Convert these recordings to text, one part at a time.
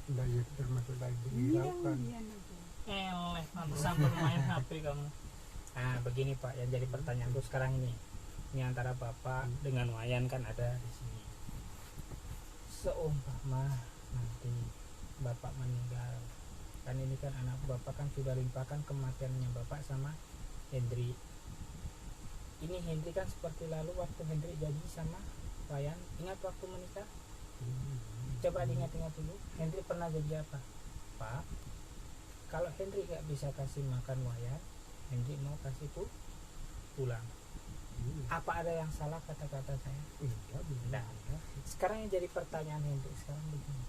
Nah, ya termasuk lagi Iya, dilakukan. iya itu. Pantesan bermain HP kamu. Nah begini Pak, yang jadi pertanyaanku sekarang ini antara Bapak dengan Wayan kan ada di sini. Seumpama nanti Bapak meninggal, kan ini kan anak Bapak kan sudah limpahkan kematiannya Bapak sama Hendri. Ini Hendri kan seperti lalu waktu Hendri jadi sama Wayan, ingat waktu menikah? Coba diingat-ingat dulu, Hendri pernah jadi apa? Pak, kalau Hendri gak bisa kasih makan Wayan, Hendri mau kasih pulang. Apa ada yang salah kata-kata saya? Nah, sekarang yang jadi pertanyaan Hendri sekarang begini,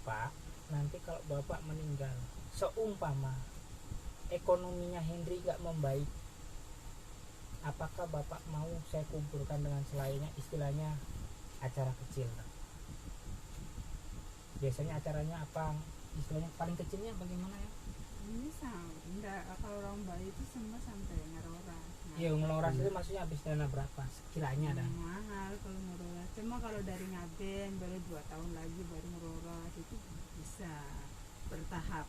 Pak, nanti kalau Bapak meninggal, seumpama ekonominya Hendri gak membaik, apakah Bapak mau saya kumpulkan dengan selainnya, istilahnya acara kecil? Biasanya acaranya apa? Istilahnya paling kecilnya bagaimana ya? Ini enggak, kalau orang bayi itu semua sampai ngeroras. Iya, ngeloras itu maksudnya habis dana berapa? Sekiranya ada. Mahal kalau ngeroras. Cuma kalau dari ngaben baru 2 tahun lagi baru ngeroras, itu bisa bertahap.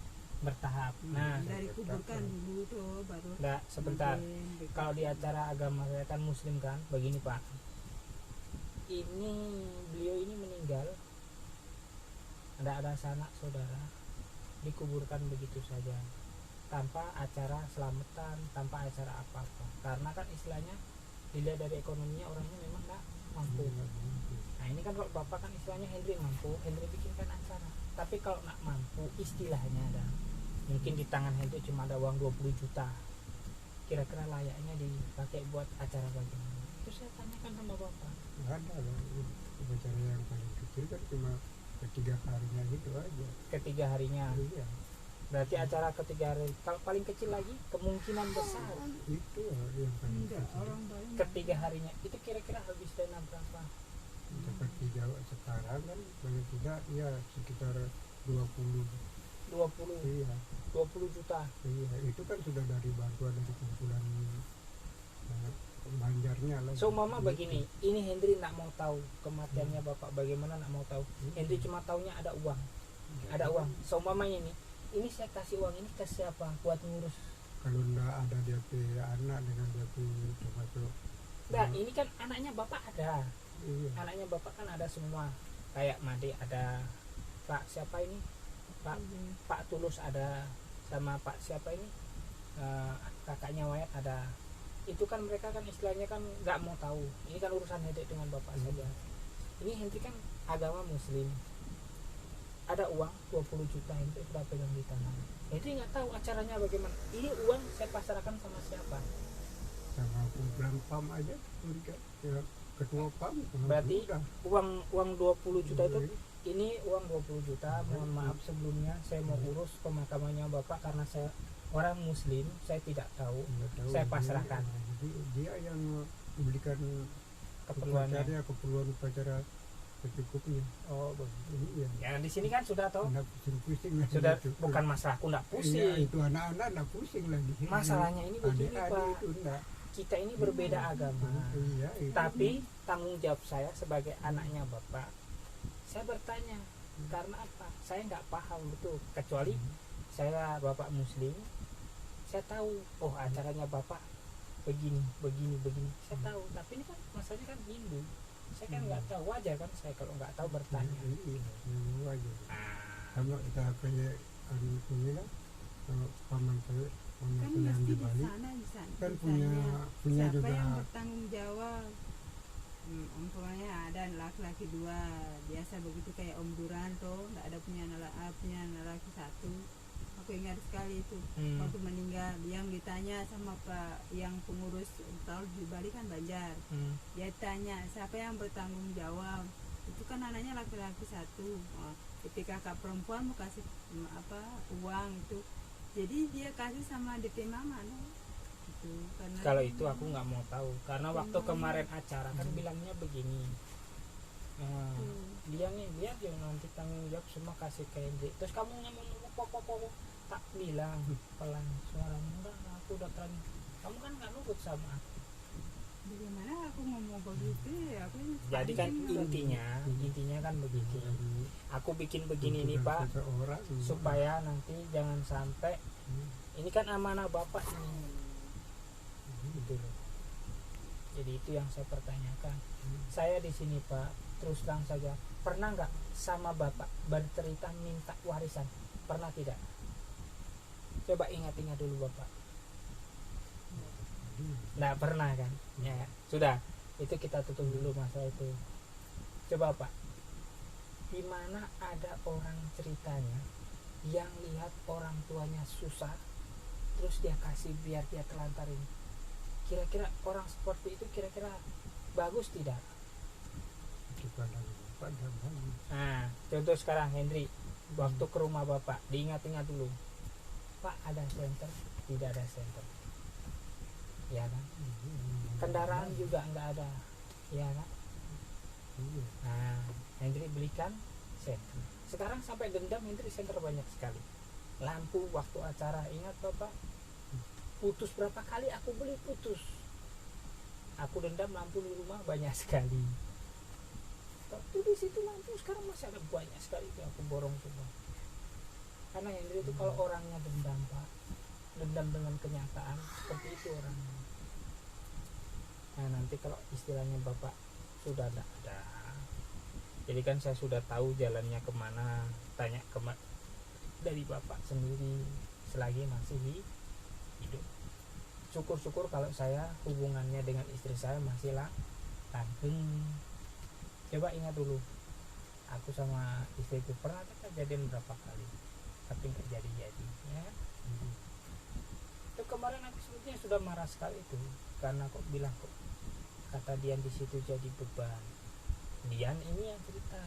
Nah, dari kuburkan dulu tuh baru. enggak, sebentar. ngaben, Kalau di acara agama saya kan muslim kan, begini Pak. Beliau ini meninggal, ada sanak saudara, dikuburkan begitu saja tanpa acara selamatan, tanpa acara apa-apa, karena kan istilahnya dilihat dari ekonominya orangnya memang nggak mampu. Nah ini kan kalau Bapak kan istilahnya Hendri mampu, Hendri bikinkan acara. Tapi kalau nggak mampu, istilahnya ada mungkin di tangan Hendri cuma ada uang 20 juta, kira-kira layaknya dipakai buat acara bagaimana? Itu saya tanyakan sama Bapak. Nggak ada loh, upacara yang paling kecil kan cuma ketiga harinya gitu aja. Ketiga harinya, Iya, berarti acara ketiga hari. Kalau paling kecil lagi kemungkinan besar itu yang paling enggak, kecil. orang bayi ketiga harinya itu kira-kira habis dana berapa? Seperti Jawa sekarang kan banyak tidak ya sekitar 20. 20 Iya, 20 juta. iya itu kan sudah dari bantuan dari kumpulan banjarnya lah. So mama begini, ini Hendri nak mau tahu kematiannya Bapak bagaimana, nak mau tahu. Hendri cuma taunya ada uang. Ada uang. So mama ini saya kasih uang ini ke siapa buat ngurus? Kalau nggak ada dia punya anak dengan dia punya termasuk. Nah, ini kan anaknya Bapak ada. Iya. Anaknya Bapak kan ada semua. Kayak Made ada, Pak siapa ini? Pak Tulus ada, sama Pak siapa ini? Kakaknya Wayat ada. Itu kan mereka kan istilahnya kan nggak mau tahu. Ini kan urusan Hendri dengan Bapak saja. Ini Hendri kan agama muslim, ada uang 20 juta Hendri sudah pegang di tangan. Hendri nggak tahu acaranya bagaimana. Ini uang saya pasarkan sama siapa? Sama kumpulan PAM aja mereka ya, ketua PAM. Berarti sudah. uang 20 juta itu, ini uang 20 juta. Mohon maaf sebelumnya saya mau urus pemakamannya Bapak karena saya orang muslim, saya tidak tahu. Nggak tahu, Saya pasrahkan. dia yang memberikan Keperluannya. keperluan upacara secukupnya. Oh begitu. Iya. Ya di sini kan sudah tahu. Nggak pusing-pusing lah Sudah gitu. bukan masalahku nggak Iya, pusing. itu anak-anak nggak pusing lagi. Masalahnya ini begini Adik-adik Pak. itu enggak. Kita ini berbeda agama. Iya, itu. Tapi tanggung jawab saya sebagai anaknya Bapak, saya bertanya karena apa? Saya nggak paham betul. Kecuali saya Bapak Muslim, saya tahu. Oh acaranya Bapak begini. Saya tahu. Tapi ini kan masalahnya kan Hindu. Saya kan nggak tahu. Wajar kan saya kalau nggak tahu bertanya. Iya, memang wajar. Ah, Sama kita kayak punya kan, kalau paman saya punya kan yang mesti di di Bali sana kan ditanya, punya siapa juga. yang bertanggung jawab. Umpamanya ada laki-laki 2 biasa begitu kayak Om Duranto, nggak ada punya anak laki 1. Aku ingat sekali itu waktu meninggal yang ditanya sama Pak yang pengurus tahun di Bali kan Banjar. Dia tanya siapa yang bertanggung jawab, itu kan anaknya laki-laki 1. Ketika kakak perempuan mau kasih uang itu, jadi dia kasih sama DP mama no? Gitu. Karena kalau itu aku nggak mau tahu karena waktu kemarin acara kan bilangnya begini. Dia yang nanti tanggung jawab semua kasih ke Hendri. Terus kamu ngomong tak bilang pelan suaramu, enggak aku udah terang. Kamu kan nggak nurut sama aku. bagaimana aku ngomong begitu ya, aku Jadi kan pancing. intinya kan begitu. aku bikin begini nih tuntutan Pak seseorang supaya nanti jangan sampai ini kan amanah Bapak ini gitu loh. Jadi itu yang saya pertanyakan. Saya di sini Pak, terus terang saja, pernah nggak sama Bapak bercerita minta warisan? Pernah tidak? Coba ingat-ingat dulu Bapak. Nggak pernah kan? Ya, sudah. Itu kita tutup dulu masalah itu. Coba Pak, di mana ada orang ceritanya yang lihat orang tuanya susah, terus dia kasih biar dia telantarin. Kira-kira orang seperti itu kira-kira bagus tidak? Nah, contoh sekarang Hendri, waktu ke rumah Bapak, diingat-ingat dulu. Pak, ada senter? Tidak ada senter. Ya kan? Kendaraan juga enggak ada. Ya kan? Nah, Hendri belikan senter. Sekarang sampai dendam Hendri senter banyak sekali. Lampu waktu acara, ingat Bapak? Putus berapa kali aku beli putus. Aku dendam lampu di rumah banyak sekali. Waktu di situ lampu sekarang masih ada banyak sekali aku borong semua. Karena Hendri itu kalau orangnya dendam Pak, dendam dengan kenyataan seperti itu orangnya. Nah nanti kalau istilahnya Bapak sudah tidak ada, jadi kan saya sudah tahu jalannya kemana, tanya dari Bapak sendiri selagi masih hidup. Syukur-syukur kalau saya hubungannya dengan istri saya masih langgeng. Coba ingat dulu, aku sama istriku pernah kejadian berapa kali, tapi nggak jadi-jadi ya. Itu kemarin aku sebetulnya sudah marah sekali itu, karena kok bilang kok kata Dian di situ jadi beban. Dian ini yang cerita,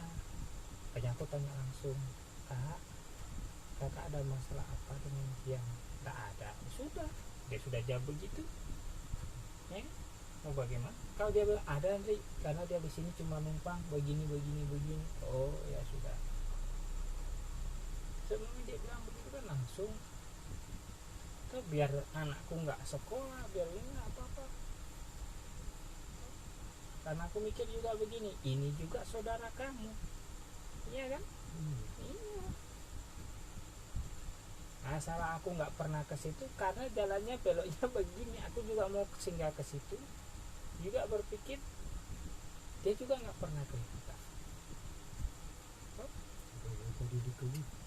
makanya aku tanya langsung, kakak ada masalah apa dengan dia? Tak ada. Sudah, dia sudah jawab begitu ya, mau bagaimana? Kalau dia bilang ada Andri, karena dia di sini cuma numpang begini. Oh ya sudah. Sebelum dia bilang begitu kan langsung, tuh biar anakku nggak sekolah, biar ini apa-apa. Karena aku mikir juga begini, ini juga saudara kamu, iya kan? Iya. Masalah aku nggak pernah ke situ karena jalannya beloknya begini. Aku juga mau singgah ke situ, juga berpikir dia juga nggak pernah ke kita.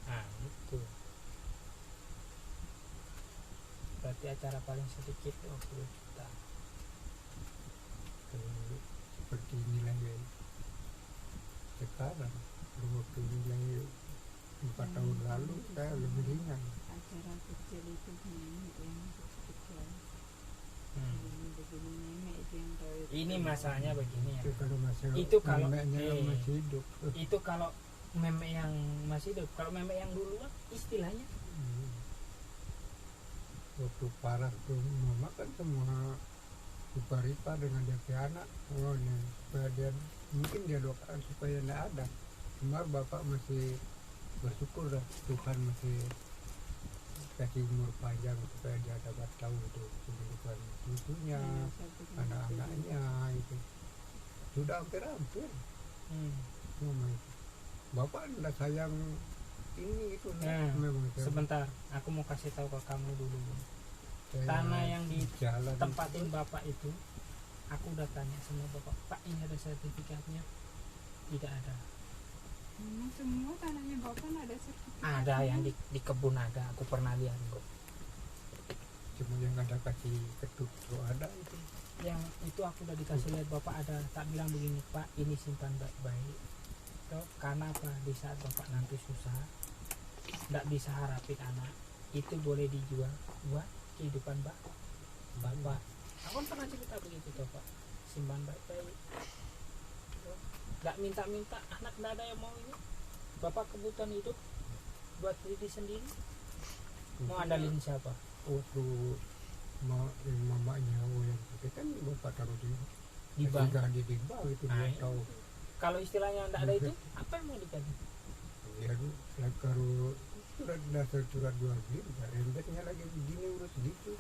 Nah itu berarti acara paling sedikit 20 juta. Seperti nilai sekarang, waktu nilai 4 tahun lalu saya lebih ringan. Acara kecil itu nenek yang kecil. Begini nenek itu yang tahu. Ini masalahnya begini ya. Itu kalau masih Itu kalau memeknya yang masih hidup. Itu kalau memek yang masih hidup. Kalau memek yang duluan istilahnya Waktu parah tuh mama kan semua ripa dengan dia punya anak. Oh nih, supaya dia mungkin dia doakan supaya tidak ada. Cuma bapak masih bersyukur dah, Tuhan masih kasih umur panjang supaya dia dapat tahu itu kehidupan cucunya, anak-anaknya itu. Sudah hampir-hampir. Mama itu. Bapak tidak sayang ini itu memang sebentar, aku mau kasih tahu ke kamu dulu. Tanah yang di jalan tempatin Bapak itu, aku udah tanya sama Bapak, Pak ini ada sertifikatnya? Tidak ada. Semua tanahnya Bapak ada sertifikat. Ada yang di kebun ada, aku pernah lihat kok. Cuma yang ada kasih ketuk tuh ada itu. Yang itu aku udah dikasih lihat Bapak ada, tak bilang begini, Pak ini simpan baik-baik. Karena apa? Di saat Bapak nanti susah, tidak bisa harapin anak, itu boleh dijual buat kehidupan Bapak. Aku pernah cerita begitu tuh Pak, simpan baik-baik. Nggak minta-minta, anak nggak ada yang mau ini. Bapak kebutuhan hidup buat diri sendiri. Mau andalin siapa? Waktu mamanya yang itu kan bapak taruh di bank. Di bank itu dia tahu. Kalau istilahnya nggak ada itu, apa yang mau dikasih? Ya kalau surat dasar surat jual beli, rembetnya lagi begini urus gitu.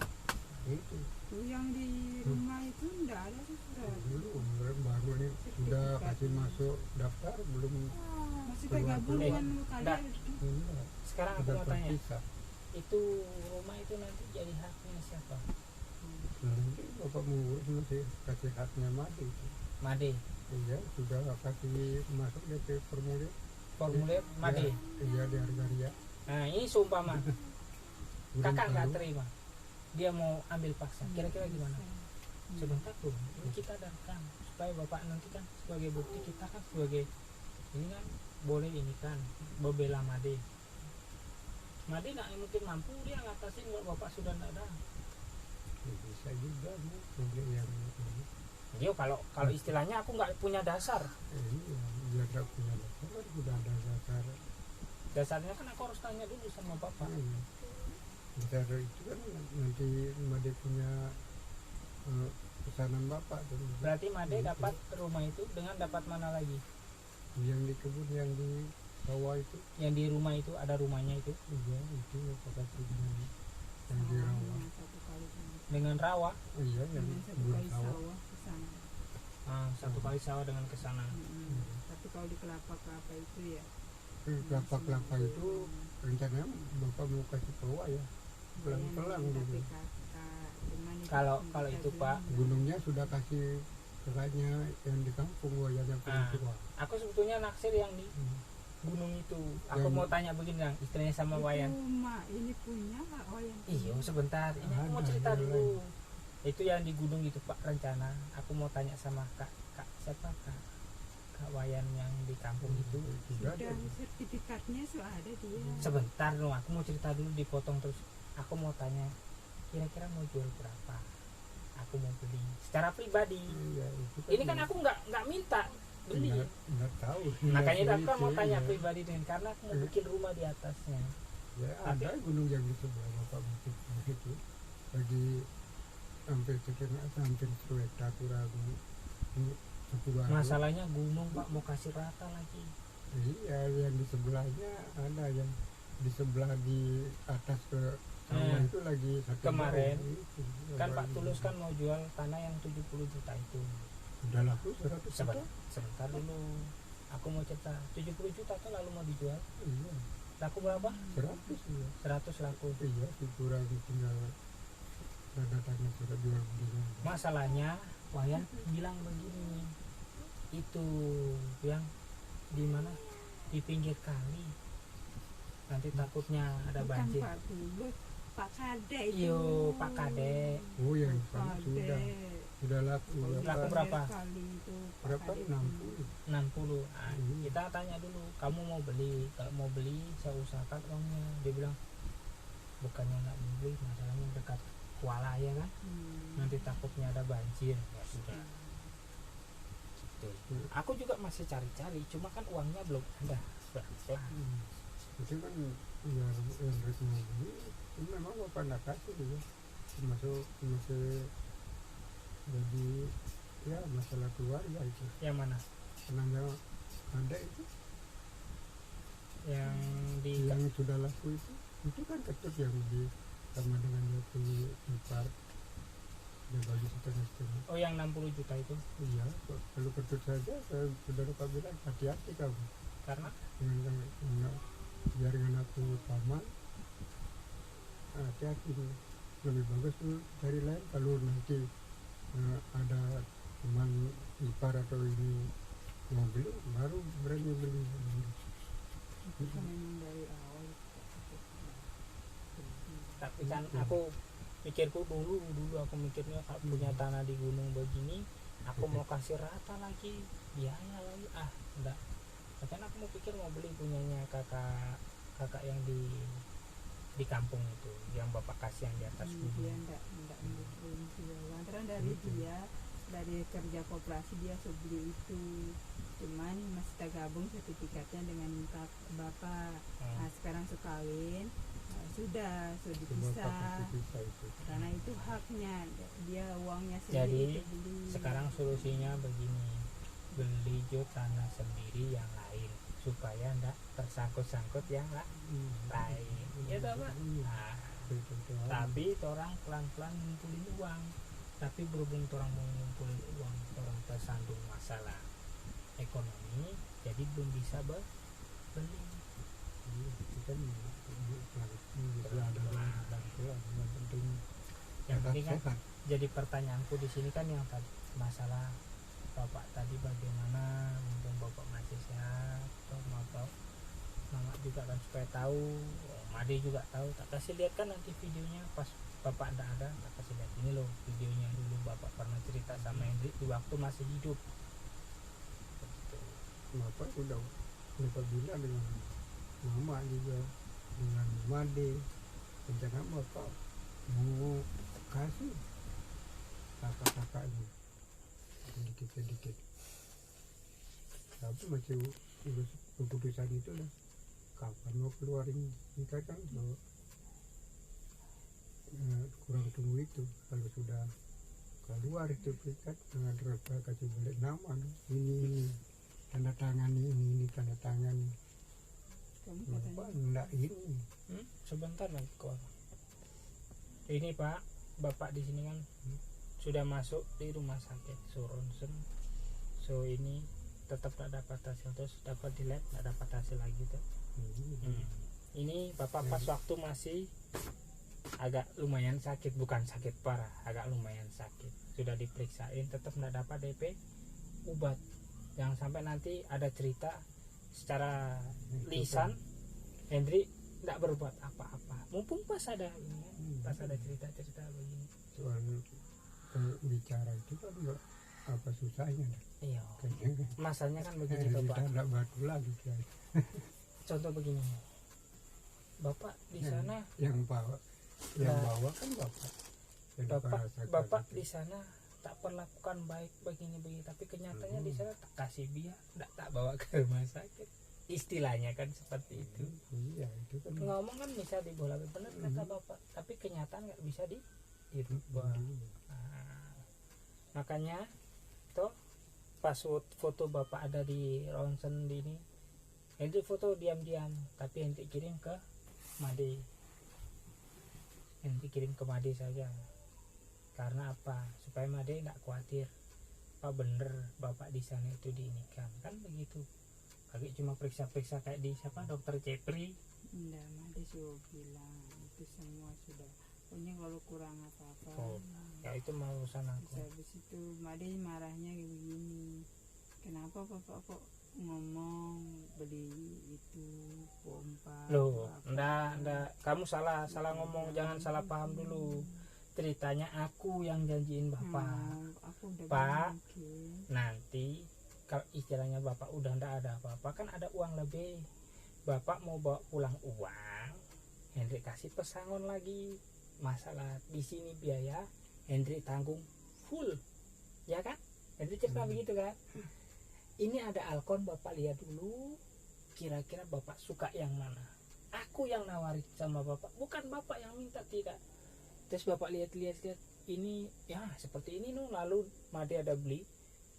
itu Tuh yang di rumah itu enggak ada tuh surat. dulu orang baru nih sudah kasih masuk daftar belum Masih Keluar tergabung dulu. dengan Enggak. kalian. ini Sekarang aku sudah mau tanya, terpisah. itu rumah itu nanti jadi haknya siapa? Nah, nanti bapak mengurus masih kasih haknya mati. Made. Iya sudah kasih masuk DP formulir. Formulir Made. Iya di Argaria. Nah, ini seumpama Belum kakak nggak tahu. terima, dia mau ambil paksa, kira-kira gimana? Hmm. Sebentar tuh, ini kita datang supaya bapak nanti kan sebagai bukti kita kan sebagai ini kan boleh ini kan membela Made. Made nggak mungkin mampu dia ngatasin kalau bapak sudah nggak ada. Ya, bisa juga nih publik yang ini. Yo kalau istilahnya aku nggak punya dasar. Iya dia tidak punya dasar kan sudah ada dasar. Dasarnya kan aku harus tanya dulu sama bapak. Dasar itu kan nanti Made punya pesanan bapak tuh. Berarti Made Gitu. dapat rumah itu dengan dapat mana lagi? Yang di kebun yang di sawah itu. Yang di rumah itu ada rumahnya itu Iya itu apa kasihnya yang di rawa. Satu kali dengan rawa. Iya yang dengan satu kebun kali sawah. sawah ke sana. Satu kali sawah dengan kesana. Tapi kalau di kelapa itu ya Kelapa-kelapa itu rencananya bapak mau kasih bawah ya pelan-pelan dulu. Kalau itu, Pak, Gunungnya sudah kasih kakaknya yang di kampung wayanya punya tua. Aku sebetulnya naksir yang di gunung itu. Aku Yang- mau tanya begini Kang, istilahnya sama Wayan. Ini punya Kak Wayan. Iya, sebentar. Ini aku mau Ada, cerita ada dulu. Itu yang di gunung itu Pak rencana. Aku mau tanya sama Kak siapa Kak Wayan yang di kampung itu. Sudah Sudah ada. sertifikatnya sudah ada dia. Sebentar loh, aku mau cerita dulu dipotong terus. Aku mau tanya, kira-kira mau jual berapa? Aku mau beli secara pribadi. Iya, itu Ini kan aku nggak minta beli. nggak tahu. Makanya Nggak aku kan tahu mau itu, tanya ya. pribadi dengan karena aku mau bikin rumah di atasnya. Ya ada gunung yang di sebelah bapak bikin itu lagi hampir setengah hampir 1 hektar kurang 10 hari. Masalahnya gunung Pak mau kasih rata lagi. Iya yang di sebelahnya ada yang di sebelah di atas ke sawah itu lagi satu Kemarin, bawah itu. Kan Pak Lagi- Tulus kan mau jual tanah yang 70 juta itu. udah laku 100 juta. Sebentar dulu. Aku mau cerita 70 juta kan lalu mau dijual. Iya Laku berapa? 100 ya. 100 laku. Iya kurang tinggal tanda tangan surat jual belinya. Masalahnya Wayan bilang begini, itu yang di mana di pinggir kali nanti takutnya ada Bukan banjir. Pak Tulus, Pak Kade itu. Iyo Pak Kade. Oh yang Kade. sudah laku Laku berapa? Kali itu, Pak Berapa? Kade. 60. 60. Nah, kita tanya dulu, kamu mau beli? Kalau mau beli saya usahakan uangnya. Dia bilang bukannya nggak mau beli, masalahnya dekat Kuala ya kan, nanti takutnya ada banjir. Ya sudah. Gitu. Aku juga masih cari-cari, cuma kan uangnya belum ada. Pelan-pelan. Itu kan yang Retno beli itu memang bapak nggak kasih gitu masuk masih jadi ya masalah keluarga itu Yang mana? kenanya ada itu Yang di yang sudah laku itu kan ketut yang di sama dengan dia punya ipar dia bagi setengah-setengah. Oh yang 60 juta itu Iya kalau ketut saja saya sudah lupa bilang hati-hati kamu karena dengan biar dengan aku paman hati-hati lebih bagus tuh dari lain kalau nanti ada teman ipar atau ini mau beli baru berani beli. Itu kan memang dari awal. tapi kan aku pikirku dulu aku mikirnya kalau punya tanah di gunung begini aku mau kasih rata lagi biaya lagi enggak. Makanya aku mau pikir mau beli punyanya kakak yang di kampung itu yang bapak kasih yang di atas Dia gunung. enggak belum jual. Antara dari dia dari kerja koperasi dia sudah beli itu. Cuman masih tergabung sertifikatnya dengan bapak. Nah, sekarang sekawin sudah dipisah. Karena itu haknya dia uangnya sendiri. Jadi itu beli. sekarang solusinya begini, beli jo tanah sendiri yang lain supaya enggak tersangkut-sangkut yang lain. Ya toh Pak. Nah, itu. Tapi orang pelan-pelan ngumpulin uang, tapi berhubung orang mau ngumpulin uang, orang tersandung masalah ekonomi, jadi belum bisa beli. Iya, itu kan ada bantuan yang penting Yang penting kan sehat. jadi pertanyaanku di sini kan yang tadi masalah bapak tadi bagaimana, mumpung bapak masih sehat, atau mau tahu mama juga kan supaya tahu, Made juga tahu, tak kasih lihat kan nanti videonya pas bapak ndak ada, tak kasih lihat ini loh videonya dulu bapak pernah cerita sama Hendrik di waktu masih hidup. Begitu. Bapak sudah bilang dengan mama juga, dengan Made, rencana bapak mau kasih kakak-kakaknya sedikit-sedikit, tapi masih urus keputusan itu lah kapan mau keluarin nikah kan kalau kurang tunggu itu. Kalau sudah keluar itu pikat dengan rasa kasih balik nama ini tanda tangan ini tanda tangan Kamu bapak katanya enggak ini. Sebentar lagi kok. Ini Pak, bapak di sini kan sudah masuk di rumah sakit Ronsen. So ini tetap tidak dapat hasil, terus dapat di lab tidak dapat hasil lagi tuh. Ini bapak pas waktu masih agak lumayan sakit, bukan sakit parah, agak lumayan sakit, sudah diperiksain tetap tidak dapat DP obat. Jangan sampai nanti ada cerita secara lisan Hendrik tidak berbuat apa-apa, mumpung pas ada ini kan, pas ada cerita-cerita begini. Soal bicara itu kan enggak apa susahnya dah. Iya, Kayaknya masanya kan begini tuh Pak. kita enggak batu lagi kan. Contoh begini, bapak di sana, yang bawa kan bapak. Jadi bapak pada saat bapak itu, di sana tak perlakukan baik begini, tapi kenyataannya di sana tak kasih biar, tak bawa ke rumah sakit. Istilahnya kan seperti itu. iya itu kan Ngomong kan bisa dibola benar kata bapak, tapi kenyataan nggak bisa dirubah. Nah, makanya toh pas foto bapak ada di ronsen di ini, ente foto diam-diam, tapi ente kirim ke Made, saja. Karena apa? Supaya Made nggak khawatir, apa bener bapak di sana itu diinikan, kan begitu. Kaki cuma periksa-periksa kayak di siapa dokter Cepri. enggak, Made sudah bilang itu semua sudah. Pokoknya kalau kurang apa-apa. Ya itu mau urusan aku. Terus habis itu Made marahnya kayak begini. Kenapa bapak kok ngomong beli itu pompa? Loh, apa? enggak, kamu salah ngomong, jangan salah paham dulu. Ceritanya aku yang janjiin bapak. Aku udah Pak, bilang, oke. Nanti kalau istilahnya bapak udah ndak ada apa-apa kan ada uang lebih, bapak mau bawa pulang uang, Hendrik kasih pesangon lagi. Masalah di sini biaya Hendrik tanggung full, ya kan? Hendrik cerita begitu kan? Ini ada Alkon, bapak lihat dulu kira-kira bapak suka yang mana. Aku yang nawarin sama bapak, bukan bapak yang minta, tidak. Terus bapak lihat ini ya seperti ini no, lalu Made ada beli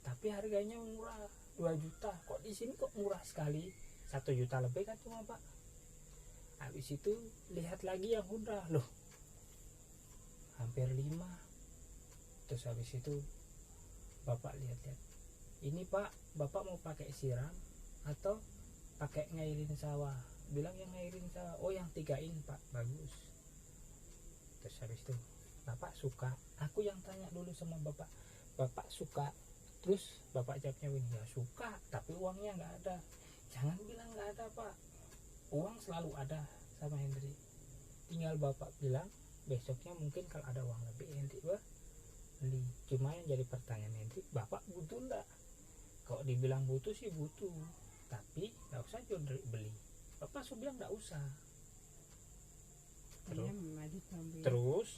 tapi harganya murah 2 juta, kok di sini kok murah sekali, 1 juta lebih kan cuma Pak. Habis itu lihat lagi yang udah loh hampir 5. Terus habis itu bapak lihat ini Pak, bapak mau pakai siram atau pakai ngairin sawah? Bilang yang ngairin sawah. Oh yang 3-in Pak, bagus. Terus habis itu bapak suka, aku yang tanya dulu sama bapak suka. Terus bapak jawabnya begini, ya suka tapi uangnya nggak ada. Jangan bilang nggak ada Pak, uang selalu ada sama Hendrik, tinggal bapak bilang besoknya mungkin kalau ada uang lebih Hendrik beli. Cuma yang jadi pertanyaan Hendrik, bapak butuh nggak? Kalau dibilang butuh sih butuh, tapi nggak usah Hendrik beli. Bapak sudah bilang nggak usah. Terus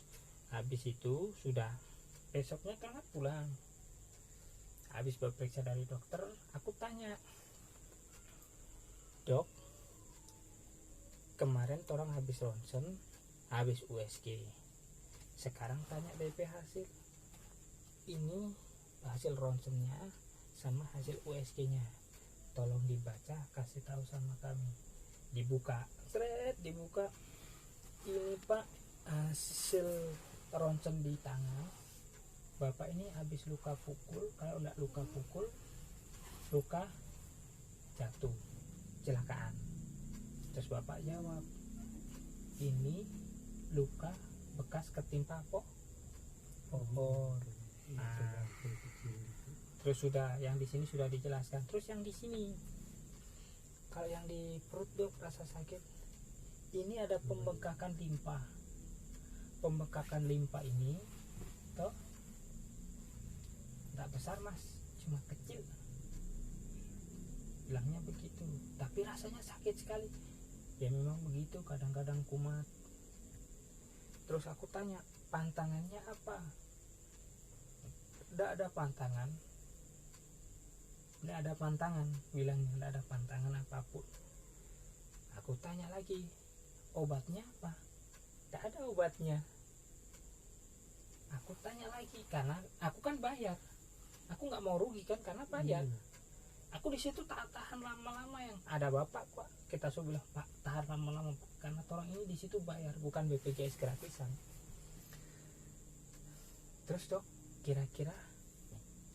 habis itu sudah besoknya kan pulang, habis berperiksa dari dokter, aku tanya, dok kemarin orang habis ronsen, habis USG, sekarang tanya DP hasil, ini hasil ronsennya sama hasil USG nya, tolong dibaca kasih tahu sama kami. Dibuka, dibuka, ini Pak hasil ronsen di tangan bapak ini habis luka pukul, kalau enggak luka pukul, luka jatuh, kecelakaan. Terus bapak jawab, ini luka bekas ketimpa pohon. Nah, terus sudah yang di sini sudah dijelaskan. Terus yang di sini, kalau yang di perut dok rasa sakit, ini ada pembengkakan limpa. Pembengkakan limpa ini, toh, tidak besar mas, cuma kecil. Bilangnya begitu, tapi rasanya sakit sekali. Ya memang begitu, kadang-kadang kumat. Terus aku tanya, pantangannya apa? Tidak ada pantangan. Tidak ada pantangan, bilangnya tidak ada pantangan apapun. Aku tanya lagi, obatnya apa? Tidak ada obatnya. Aku tanya lagi, karena aku kan bayar. Aku nggak mau rugi kan, karena bayar. Aku di situ tak tahan lama-lama, yang ada bapak kok. Kita sudah bilang, Pak, tahan lama-lama karena orang ini di situ bayar, bukan BPJS gratisan. Terus dok, kira-kira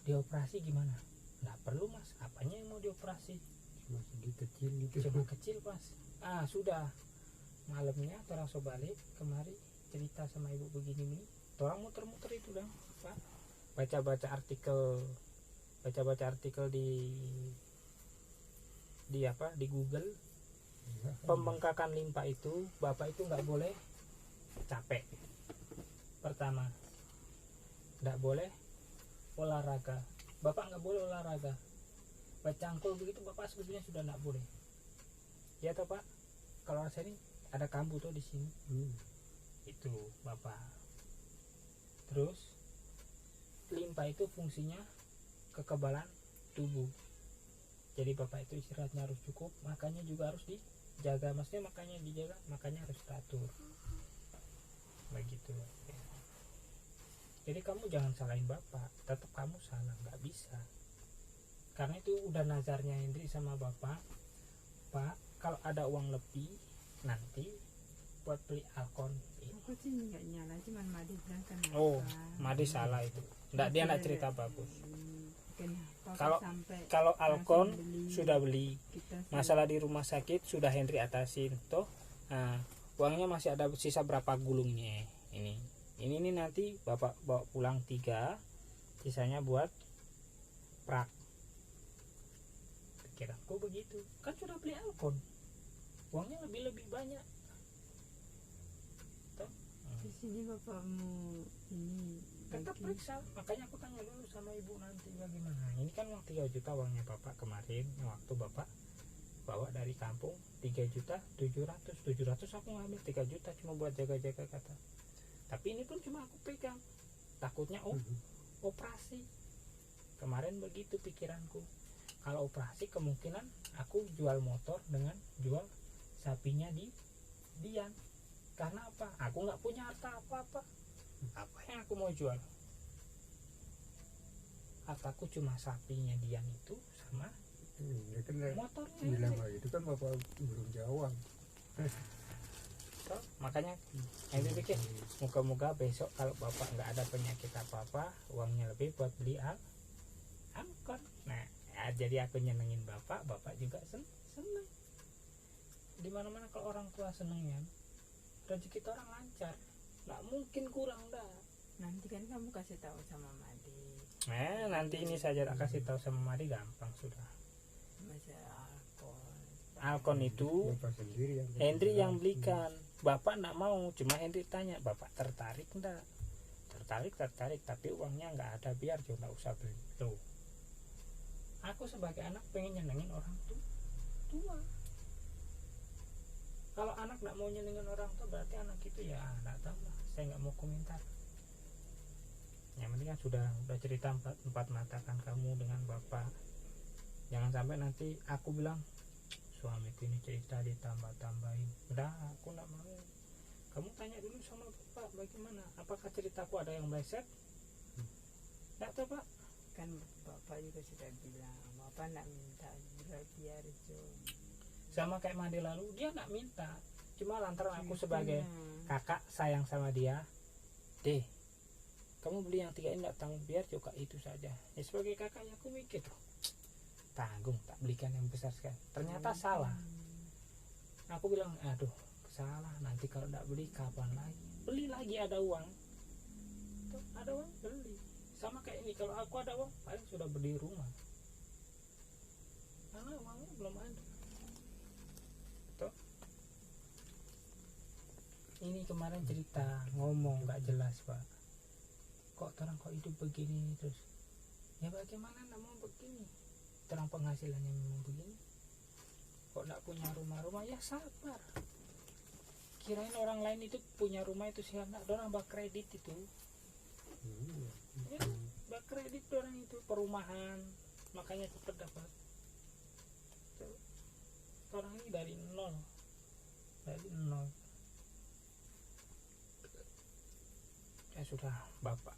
dioperasi gimana? Nggak perlu mas, apanya yang mau dioperasi? Cuma segi kecil gitu. Cuma kecil mas. Sudah malamnya orang so balik kemari cerita sama ibu begini nih, orang muter-muter itu dong Pak, baca-baca artikel di apa, di Google. Pembengkakan limpa itu bapak itu nggak boleh capek. Pertama, nggak boleh olahraga. Bapak nggak boleh olahraga. Bercangkul begitu bapak sebetulnya sudah nggak boleh. Ya toh pak, kalau saya ini ada kambuh tuh di sini. Itu bapak. Terus limpa itu fungsinya kekebalan tubuh. Jadi bapak itu istirahatnya harus cukup, makanya juga harus dijaga. Maksudnya makanya dijaga, makanya harus teratur. Begitu. Jadi kamu jangan salahin bapak, tetap kamu salah, nggak bisa. Karena itu udah nazarnya Hendri sama bapak, Pak, kalau ada uang lebih nanti buat beli alkon. Aku sih nggak nyala, cuman Madi bilang kenapa. Oh, Madi salah itu. Nggak, dia nggak cerita bagus. Kalau Kalau alkon beli, sudah beli, masalah di rumah sakit sudah Hendri atasin toh. Nah, uangnya masih ada sisa berapa gulungnya ini nanti bapak bawa pulang 3, sisanya buat prak. Pikiranku begitu, kan sudah beli alkon, uangnya lebih banyak toh. di sini bapakmu ini Tetap lagi. periksa, makanya aku tanya dulu sama ibu nanti bagaimana. Ini kan uang 3 juta uangnya bapak kemarin, waktu bapak bawa dari kampung 3.700.000 aku ngambil 3 juta cuma buat jaga-jaga kata. Tapi ini pun cuma aku pegang, takutnya operasi. Kemarin begitu pikiranku, kalau operasi kemungkinan aku jual motor dengan jual sapinya di Dian. Karena apa? Aku nggak punya harta apa-apa. Apa yang aku mau jual? Hartaku cuma sapinya Dian itu sama Ya kan motornya. bilang itu kan bapak belum jawab. Toh, makanya Hendri pikir moga-moga besok kalau bapak nggak ada penyakit apa-apa, uangnya lebih buat beli alkon. Nah ya, jadi aku nyenengin bapak juga seneng. Dimana-mana kalau orang tua seneng ya, rezeki orang lancar, nggak mungkin kurang dah. Nanti kan kamu kasih tahu sama Madi Nanti ini saja tak kasih tahu sama Madi, gampang sudah. masalah Alkon itu Bapak sendiri yang Hendri yang belikan, bapak nggak mau. Cuma Hendri tanya, bapak tertarik enggak? Tertarik, tapi uangnya nggak ada, biar juga nggak usah beli. Loh, aku sebagai anak pengen nyenengin orang tua. Kalau anak nggak mau nyenengin orang tua, berarti anak itu ya nggak tahu lah. Saya nggak mau komentar. Yang penting kan sudah cerita empat mata kan kamu dengan bapak. Jangan sampai nanti aku bilang suamiku ini cerita ditambah-tambahin. Udah, aku nggak mau. Kamu tanya dulu sama bapak bagaimana, apakah ceritaku ada yang meleset? Nggak tahu pak. kan bapak juga sudah bilang bapak nak minta biar Jom. Sama kayak Made lalu, dia nggak minta, Cuma lantaran aku Segitunya. sebagai kakak sayang sama dia, deh kamu beli yang 3 ini nggak tanggung, biar juga itu saja. Ya sebagai kakaknya aku mikir tuh, tanggung tak belikan yang besar sekali. Ternyata salah. Aku bilang aduh salah, nanti kalau nggak beli kapan lagi, beli lagi ada uang. Tuh, ada uang beli. Sama kayak ini, kalau aku ada uang paling sudah beli rumah, karena uangnya belum ada. Tuh. Ini kemarin cerita ngomong nggak jelas pak, kok orang kok hidup begini terus. Ya bagaimana nggak mau begini, terang penghasilannya memang begini, kok nggak punya rumah ya sabar. Kirain orang lain itu punya rumah itu sih nggak, orang bak kredit itu ya, bak kredit orang itu perumahan, makanya cepat dapat. Orang ini dari nol. Ya sudah bapak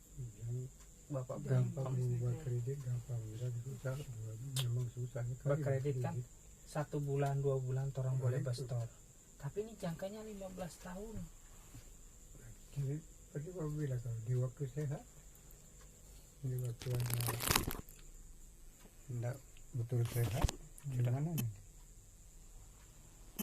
gampang buat kredit, gampang bisa susah, memang susah sekali. berkredit kan 1 bulan 2 bulan orang boleh bestor, tapi ini jangkanya 15 tahun. Jadi tadi aku bilang kalau di waktu sehat, di waktu anda tidak betul sehat, gimana nih?